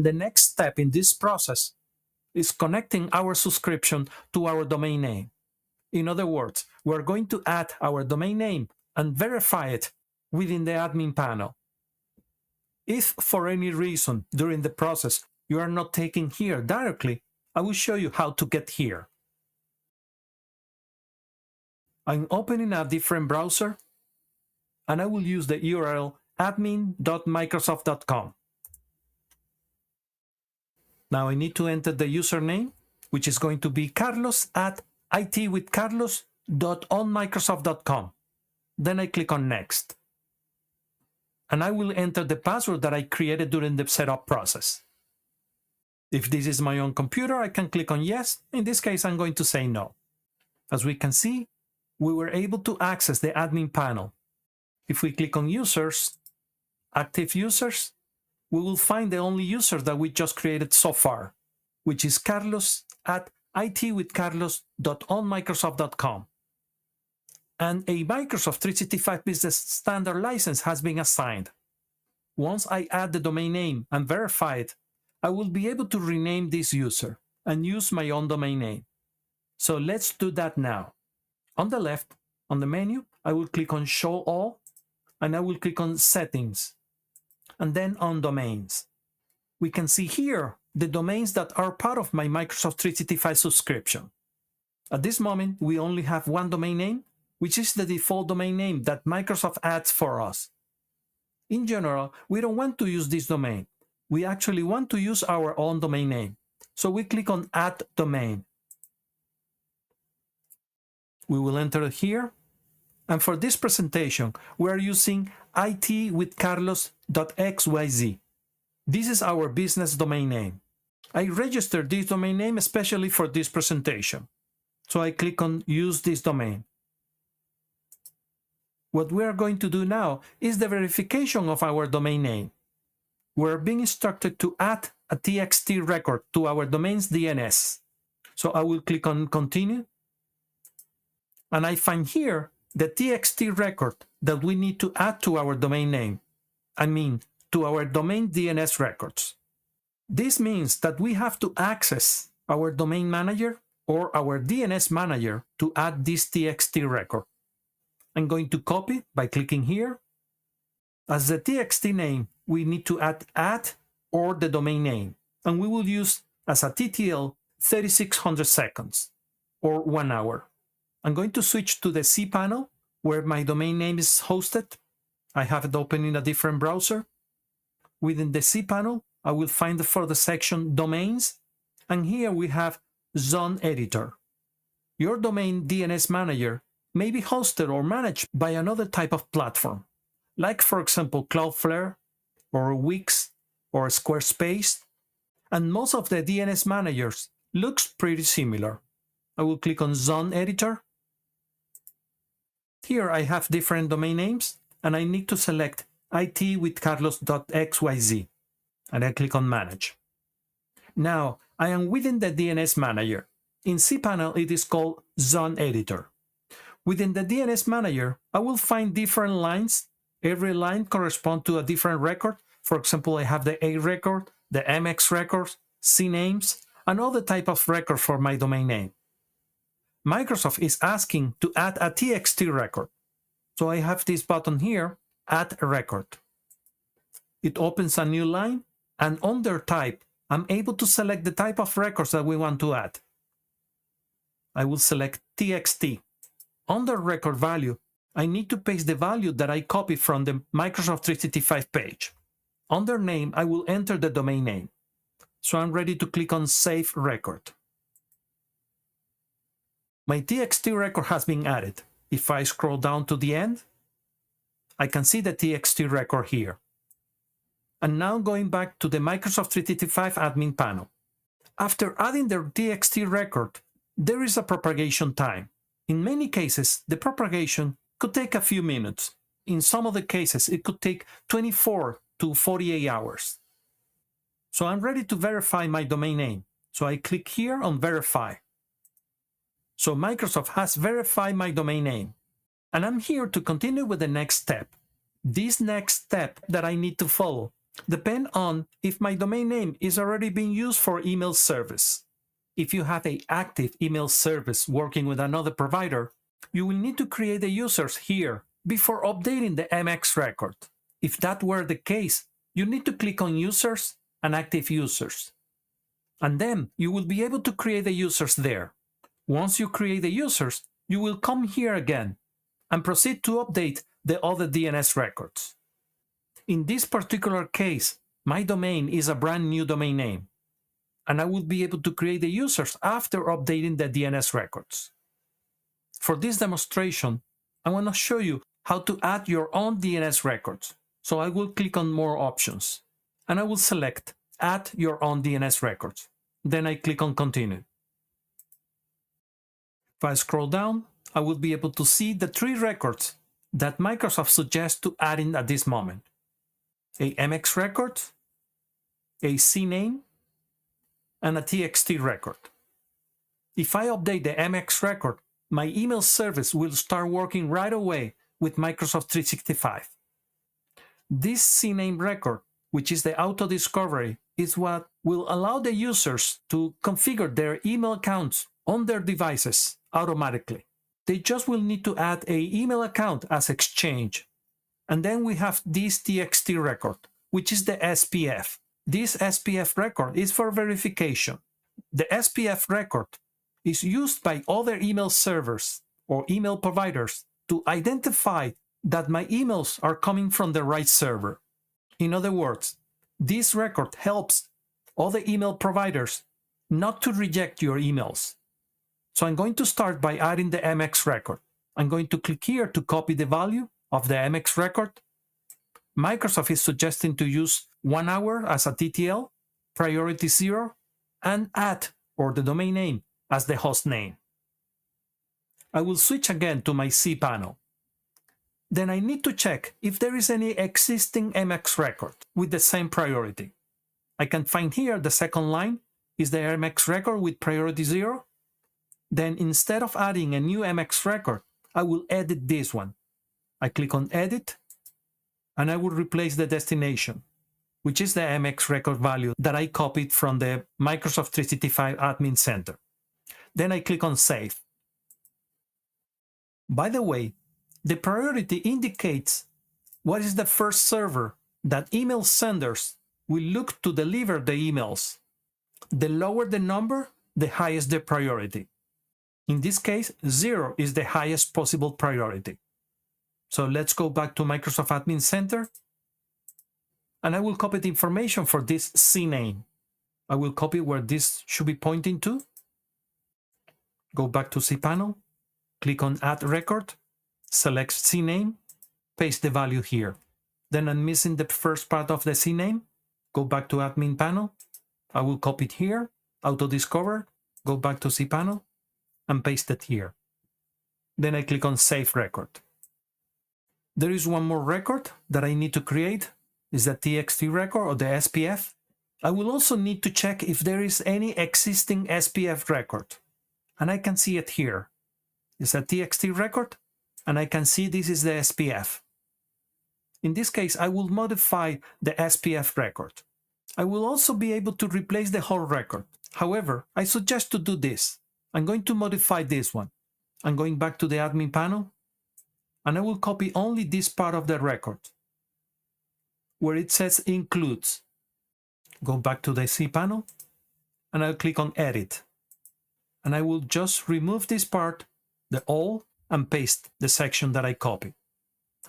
The next step in this process is connecting our subscription to our domain name. In other words, we're going to add our domain name and verify it within the admin panel. If for any reason during the process you are not taken here directly, I will show you how to get here. I'm opening a different browser, and I will use the URL admin.microsoft.com. Now I need to enter the username, which is going to be carlos@itwithcarlos.onmicrosoft.com. Then I click on Next. And I will enter the password that I created during the setup process. If this is my own computer, I can click on Yes. In this case, I'm going to say No. As we can see, we were able to access the admin panel. If we click on Users, Active Users, we will find the only user that we just created so far, which is carlos@itwithcarlos.onmicrosoft.com. And a Microsoft 365 Business Standard license has been assigned. Once I add the domain name and verify it, I will be able to rename this user and use my own domain name. So let's do that now. On the left, on the menu, I will click on Show All, and I will click on Settings, and then on Domains. We can see here the domains that are part of my Microsoft 365 subscription. At this moment, we only have one domain name, which is the default domain name that Microsoft adds for us. In general, we don't want to use this domain. We actually want to use our own domain name. So we click on Add Domain. We will enter it here. And for this presentation, we are using itwithcarlos.xyz. This is our business domain name. I registered this domain name especially for this presentation. So I click on Use this domain. What we are going to do now is the verification of our domain name. We're being instructed to add a TXT record to our domain's DNS. So I will click on Continue. And I find here the TXT record that we need to add to our domain name. I mean, to our domain DNS records. This means that we have to access our domain manager or our DNS manager to add this TXT record. I'm going to copy by clicking here. As the TXT name, we need to add or the domain name, and we will use as a TTL 3600 seconds or 1 hour. I'm going to switch to the cPanel where my domain name is hosted. I have it open in a different browser. Within the cPanel, I will find for the section Domains, and here we have Zone Editor. Your domain DNS manager may be hosted or managed by another type of platform, like for example Cloudflare or Wix or Squarespace, and most of the DNS managers looks pretty similar. I will click on Zone Editor. Here I have different domain names, and I need to select itwithcarlos.xyz, and I click on Manage. Now I am within the DNS manager. In cPanel it is called Zone Editor. Within the DNS manager, I will find different lines. Every line corresponds to a different record. For example, I have the A record, the MX records, CNAMEs, and other type of record for my domain name. Microsoft is asking to add a TXT record. So I have this button here, Add Record. It opens a new line, and under Type, I'm able to select the type of records that we want to add. I will select TXT. Under record value, I need to paste the value that I copied from the Microsoft 365 page. Under name, I will enter the domain name. So I'm ready to click on Save Record. My TXT record has been added. If I scroll down to the end, I can see the TXT record here. And now going back to the Microsoft 365 admin panel. After adding the TXT record, there is a propagation time. In many cases, the propagation could take a few minutes. In some of the cases, it could take 24 to 48 hours. So I'm ready to verify my domain name. So I click here on Verify. So Microsoft has verified my domain name. And I'm here to continue with the next step. This next step that I need to follow depend on if my domain name is already being used for email service. If you have an active email service working with another provider, you will need to create the users here before updating the MX record. If that were the case, you need to click on Users and Active Users. And then you will be able to create the users there. Once you create the users, you will come here again and proceed to update the other DNS records. In this particular case, my domain is a brand new domain name, and I will be able to create the users after updating the DNS records. For this demonstration, I want to show you how to add your own DNS records. So I will click on More Options, and I will select Add Your Own DNS Records. Then I click on Continue. If I scroll down, I will be able to see the 3 records that Microsoft suggests to add in at this moment: a MX record, a CNAME, and a TXT record. If I update the MX record, my email service will start working right away with Microsoft 365. This CNAME record, which is the auto discovery, is what will allow the users to configure their email accounts on their devices automatically. They just will need to add an email account as Exchange. And then we have this TXT record, which is the SPF. This SPF record is for verification. The SPF record is used by other email servers or email providers to identify that my emails are coming from the right server. In other words, this record helps other email providers not to reject your emails. So I'm going to start by adding the MX record. I'm going to click here to copy the value of the MX record. Microsoft is suggesting to use 1 hour as a TTL, priority 0, and or the domain name as the host name. I will switch again to my cPanel. Then I need to check if there is any existing MX record with the same priority. I can find here the second line is the MX record with priority 0. Then instead of adding a new MX record, I will edit this one. I click on Edit, and I will replace the destination, which is the MX record value that I copied from the Microsoft 365 Admin Center. Then I click on Save. By the way, the priority indicates what is the first server that email senders will look to deliver the emails. The lower the number, the highest the priority. In this case, 0 is the highest possible priority. So let's go back to Microsoft Admin Center, and I will copy the information for this CNAME. I will copy where this should be pointing to. Go back to cPanel, click on Add Record, select CNAME, paste the value here. Then I'm missing the first part of the CNAME. Go back to Admin Panel. I will copy it here, Auto Discover, go back to cPanel, and paste it here. Then I click on Save Record. There is one more record that I need to create, is the TXT record or the SPF. I will also need to check if there is any existing SPF record. And I can see it here. It's a TXT record, and I can see this is the SPF. In this case, I will modify the SPF record. I will also be able to replace the whole record. However, I suggest to do this. I'm going to modify this one. I'm going back to the admin panel, and I will copy only this part of the record where it says includes. Go back to the cPanel, and I'll click on Edit. And I will just remove this part, the all, and paste the section that I copied.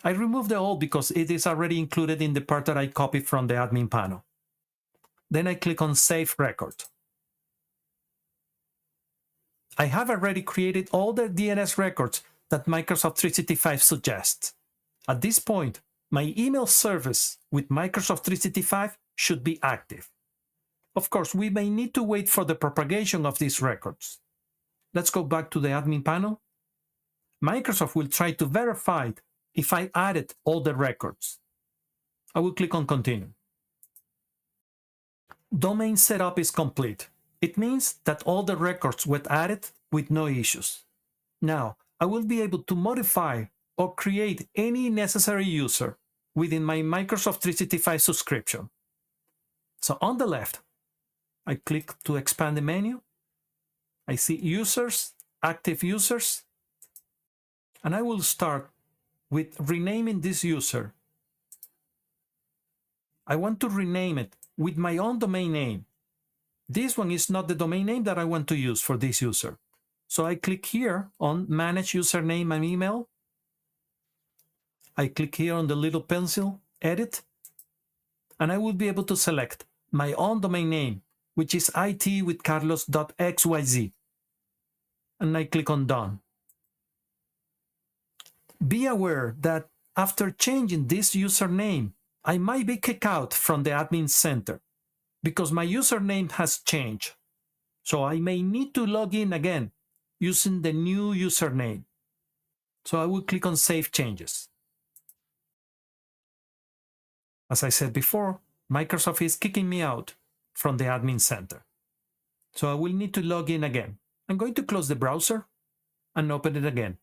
I remove the all because it is already included in the part that I copied from the admin panel. Then I click on Save Record. I have already created all the DNS records that Microsoft 365 suggests. At this point, my email service with Microsoft 365 should be active. Of course, we may need to wait for the propagation of these records. Let's go back to the admin panel. Microsoft will try to verify if I added all the records. I will click on Continue. Domain setup is complete. It means that all the records were added with no issues. Now, I will be able to modify or create any necessary user within my Microsoft 365 subscription. So on the left, I click to expand the menu. I see users, active users, and I will start with renaming this user. I want to rename it with my own domain name. This one is not the domain name that I want to use for this user. So I click here on Manage Username and Email. I click here on the little pencil, Edit, and I will be able to select my own domain name, which is itwithcarlos.xyz. And I click on Done. Be aware that after changing this username, I might be kicked out from the admin center because my username has changed. So I may need to log in again using the new username. So I will click on Save Changes. As I said before, Microsoft is kicking me out from the admin center. So I will need to log in again. I'm going to close the browser and open it again.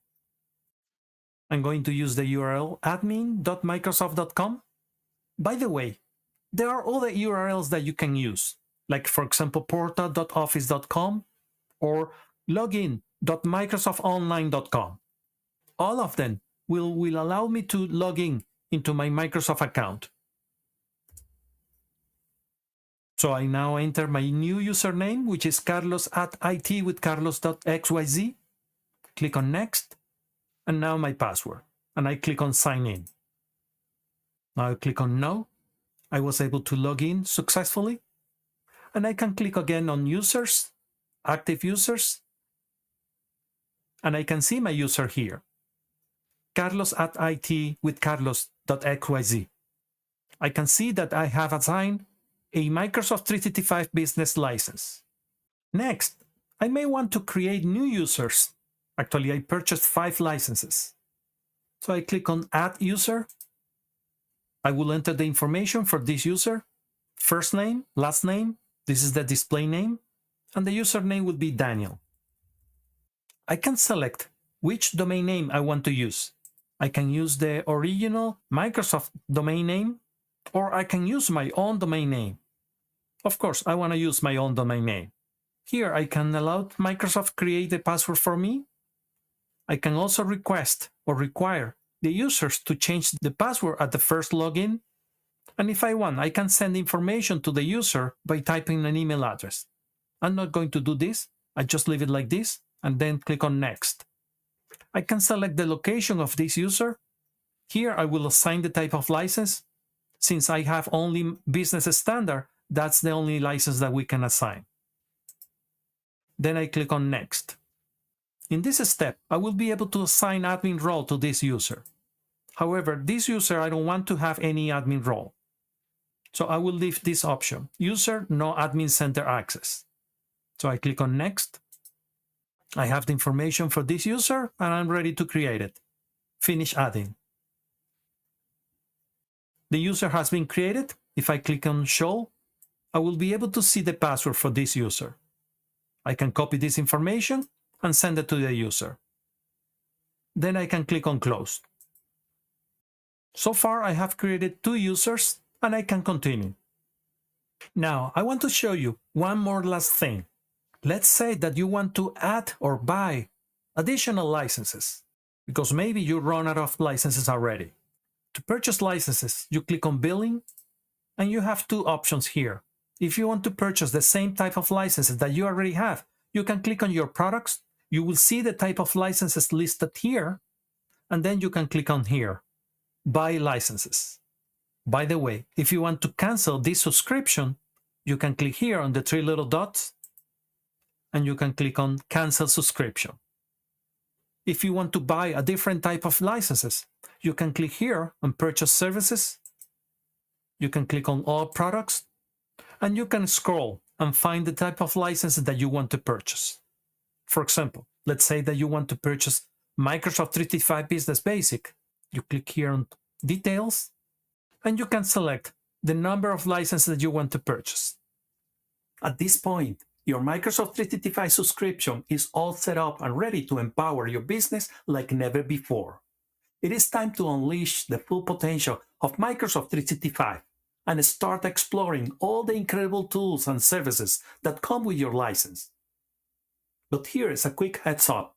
I'm going to use the URL admin.microsoft.com. By the way, there are other URLs that you can use, like for example, portal.office.com or login.microsoftonline.com. All of them will allow me to log in into my Microsoft account. So I now enter my new username, which is carlos@itwithcarlos.xyz. Click on Next, and now my password. And I click on Sign In. Now I click on No. I was able to log in successfully. And I can click again on Users, Active Users, and I can see my user here, carlos@itwithcarlos.xyz. I can see that I have assigned a Microsoft 365 business license. Next, I may want to create new users. Actually, I purchased 5 licenses. So I click on Add User. I will enter the information for this user, first name, last name, this is the display name, and the username will be Daniel. I can select which domain name I want to use. I can use the original Microsoft domain name, or I can use my own domain name. Of course, I want to use my own domain name. Here, I can allow Microsoft create the password for me. I can also request or require the users to change the password at the first login. And if I want, I can send information to the user by typing an email address. I'm not going to do this. I just leave it like this and then click on Next. I can select the location of this user. Here, I will assign the type of license. Since I have only business standard, that's the only license that we can assign. Then I click on Next. In this step, I will be able to assign admin role to this user. However, this user, I don't want to have any admin role. So I will leave this option, User No Admin Center Access. So I click on Next. I have the information for this user and I'm ready to create it. Finish adding. The user has been created. If I click on Show, I will be able to see the password for this user. I can copy this information and send it to the user. Then I can click on Close. So far, I have created 2 users and I can continue. Now, I want to show you one more last thing. Let's say that you want to add or buy additional licenses because maybe you run out of licenses already. To purchase licenses, you click on Billing and you have 2 options here. If you want to purchase the same type of licenses that you already have, you can click on your products. You will see the type of licenses listed here, and then you can click on here, Buy Licenses. By the way, if you want to cancel this subscription, you can click here on the 3 little dots, and you can click on Cancel Subscription. If you want to buy a different type of licenses, you can click here on Purchase Services. You can click on All Products, and you can scroll and find the type of licenses that you want to purchase. For example, let's say that you want to purchase Microsoft 365 Business Basic. You click here on Details, and you can select the number of licenses that you want to purchase. At this point, your Microsoft 365 subscription is all set up and ready to empower your business like never before. It is time to unleash the full potential of Microsoft 365 and start exploring all the incredible tools and services that come with your license. But here is a quick heads up.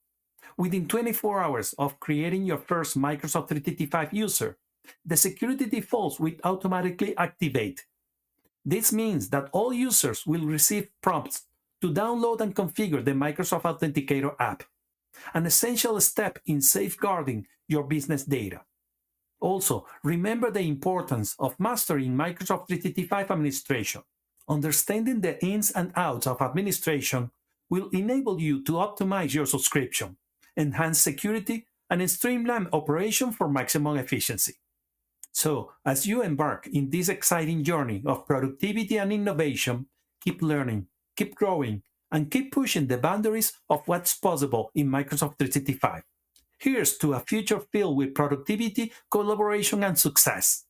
Within 24 hours of creating your first Microsoft 365 user, the security defaults will automatically activate. This means that all users will receive prompts to download and configure the Microsoft Authenticator app, an essential step in safeguarding your business data. Also, remember the importance of mastering Microsoft 365 administration. Understanding the ins and outs of administration will enable you to optimize your subscription, enhance security, and streamline operation for maximum efficiency. So, as you embark in this exciting journey of productivity and innovation, keep learning, keep growing, and keep pushing the boundaries of what's possible in Microsoft 365. Here's to a future filled with productivity, collaboration, and success.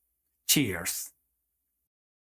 Cheers!